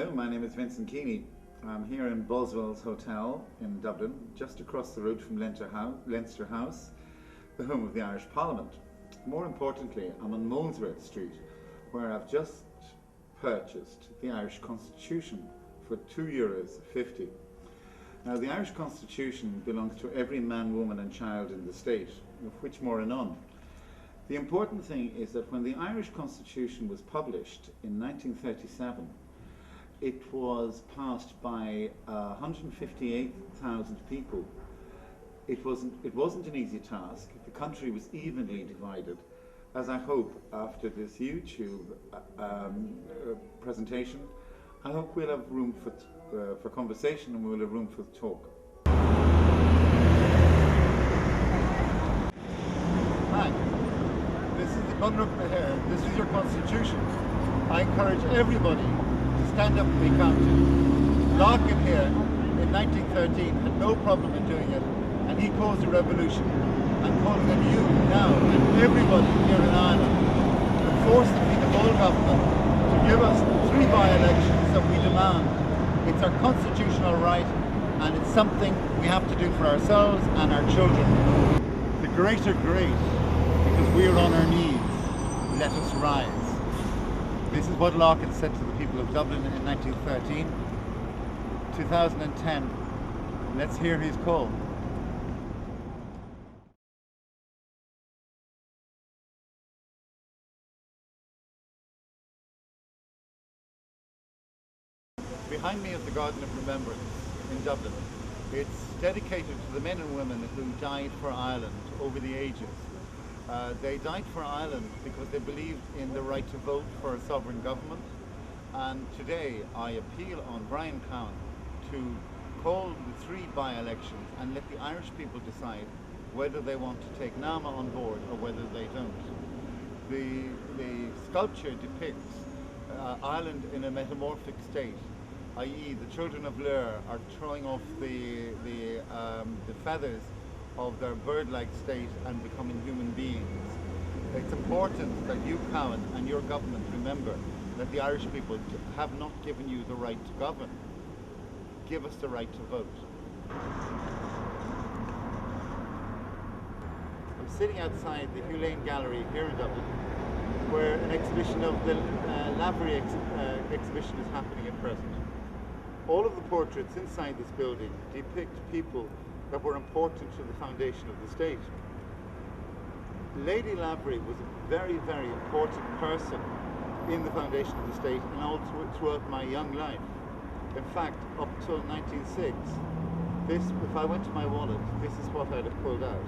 Hello, my name is Vincent Keaney. I'm here in Boswell's Hotel in Dublin, just across the road from Leinster House, the home of the Irish Parliament. More importantly, I'm on Molesworth Street, where I've just purchased the Irish Constitution for €2.50. Now, the Irish Constitution belongs to every man, woman and child in the state, of which more anon. The important thing is that when the Irish Constitution was published in 1937, it was passed by 158,000 people. It wasn't an easy task. The country was evenly divided. As I hope after this YouTube presentation, I hope we'll have room for conversation and we'll have room for talk. Hi, this is the Bunrup here. This is your Constitution. I encourage everybody to stand up and be counted. Larkin here in 1913 had no problem in doing it, and he caused a revolution. I'm calling on you now and everybody here in Ireland to force the Fianna Fáil government to give us the 3 by-elections that we demand. It's our constitutional right, and it's something we have to do for ourselves and our children. The great are great because we are on our knees. Let us rise. This is what Larkin said to the people of Dublin in 1913. 2010. Let's hear his call. Behind me is the Garden of Remembrance in Dublin. It's dedicated to the men and women who died for Ireland over the ages. They died for Ireland because they believed in the right to vote for a sovereign government. And today I appeal on Brian Cowan to call the 3 by-elections and let the Irish people decide whether they want to take NAMA on board or whether they don't. The sculpture depicts Ireland in a metamorphic state, i.e. the children of Lir are throwing off the feathers of their bird-like state and becoming human beings. It's important that you, Cowan, and your government remember that the Irish people have not given you the right to govern. Give us the right to vote. I'm sitting outside the Hugh Lane Gallery here in Dublin, where an exhibition of the Lavery exhibition is happening at present. All of the portraits inside this building depict people that were important to the foundation of the state. Lady Lavery was a very, very important person in the foundation of the state and all throughout my young life. In fact, up till 1906, if I went to my wallet, this is what I'd have pulled out.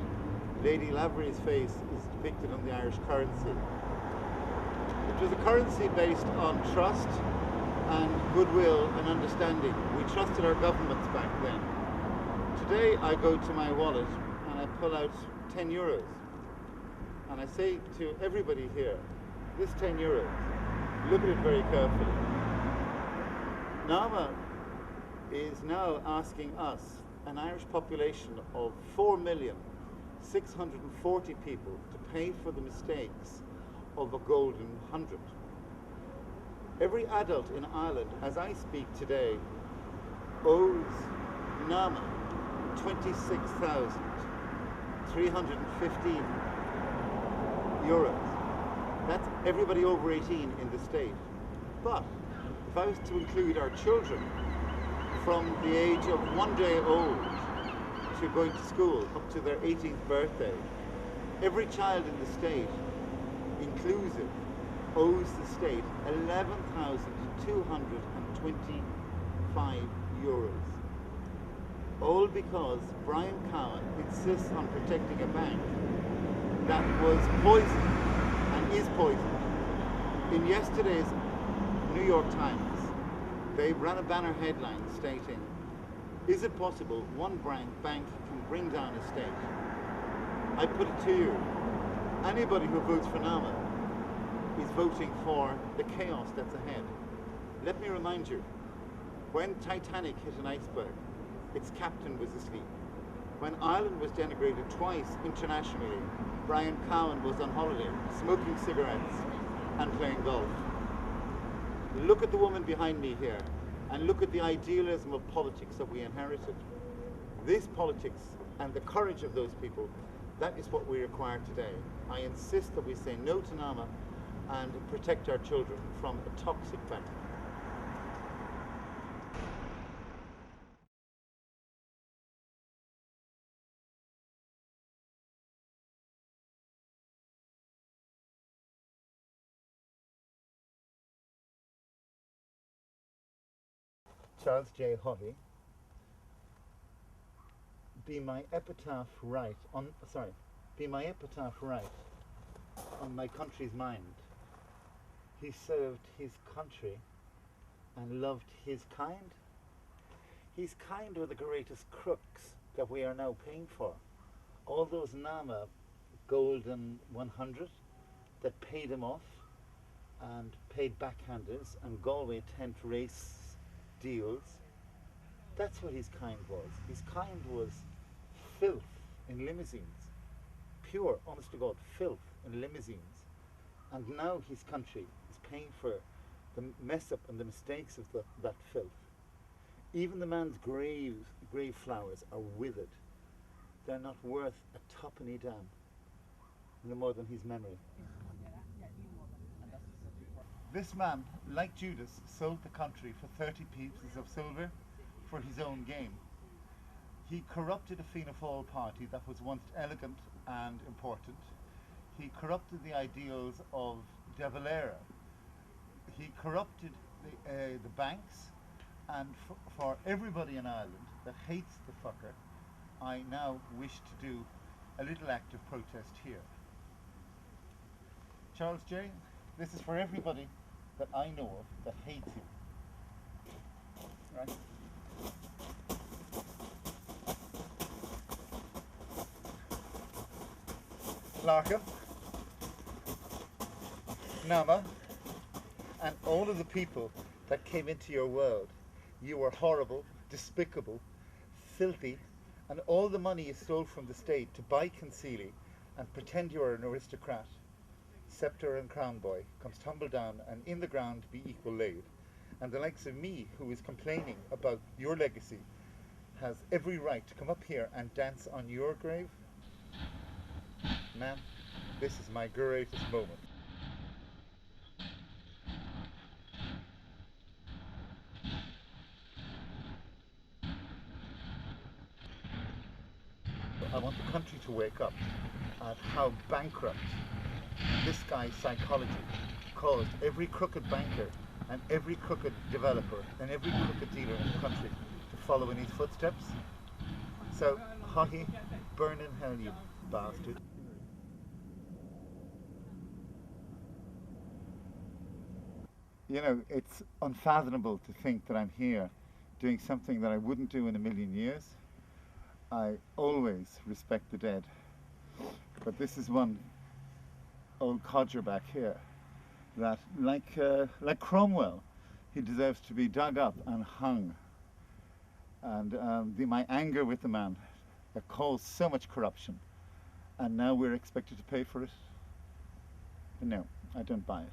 Lady Lavery's face is depicted on the Irish currency. It was a currency based on trust and goodwill and understanding. We trusted our governments back then. Today I go to my wallet and I pull out €10 and I say to everybody here, this €10, look at it very carefully. NAMA is now asking us, an Irish population of 4,640,000 people, to pay for the mistakes of a golden 100. Every adult in Ireland, as I speak today, owes NAMA €26,315. That's everybody over 18 in the state. But if I was to include our children from the age of 1 day old to going to school up to their 18th birthday, every child in the state, inclusive, owes the state €11,225. All because Brian Cowan insists on protecting a bank that was poisoned and is poisoned. In yesterday's New York Times, they ran a banner headline stating, "Is it possible one bank can bring down a state?" I put it to you, anybody who votes for NAMA is voting for the chaos that's ahead. Let me remind you, when Titanic hit an iceberg, its captain was asleep. When Ireland was denigrated twice internationally, Brian Cowan was on holiday, smoking cigarettes and playing golf. Look at the woman behind me here. and look at the idealism of politics that we inherited. This politics and the courage of those people, that is what we require today. I insist that we say no to Nama and protect our children from a toxic bank. Charles J. Haughey, be my epitaph right on my country's mind. He served his country and loved his kind. His kind were the greatest crooks that we are now paying for. All those Nama golden 100 that paid him off and paid backhanders and Galway tent race deals. That's what his kind was. His kind was filth in limousines. Pure, honest to God, filth in limousines. And now his country is paying for the mess up and the mistakes of that filth. Even the man's grave flowers are withered. They're not worth a tuppenny damn, no more than his memory. This man, like Judas, sold the country for 30 pieces of silver for his own gain. He corrupted a Fianna Fáil party that was once elegant and important. He corrupted the ideals of De Valera. He corrupted the banks, and for everybody in Ireland that hates the fucker, I now wish to do a little act of protest here. Charles J., this is for everybody that I know of that hates you. Right? Larkin, Nama, and all of the people that came into your world. You were horrible, despicable, filthy, and all the money you stole from the state to buy Concealy and pretend you are an aristocrat, sceptre and crown boy, comes tumble down and in the ground be equal laid. And the likes of me, who is complaining about your legacy, has every right to come up here and dance on your grave? Man, this is my greatest moment. I want the country to wake up at how bankrupt this guy's psychology caused every crooked banker and every crooked developer and every crooked dealer in the country to follow in his footsteps. So, Haughey, burn in hell, you bastard. You know, it's unfathomable to think that I'm here doing something that I wouldn't do in a million years. I always respect the dead, but this is one old codger back here that, like Cromwell, he deserves to be dug up and hung. And my anger with the man that caused so much corruption, and now we're expected to pay for it. No, I don't buy it.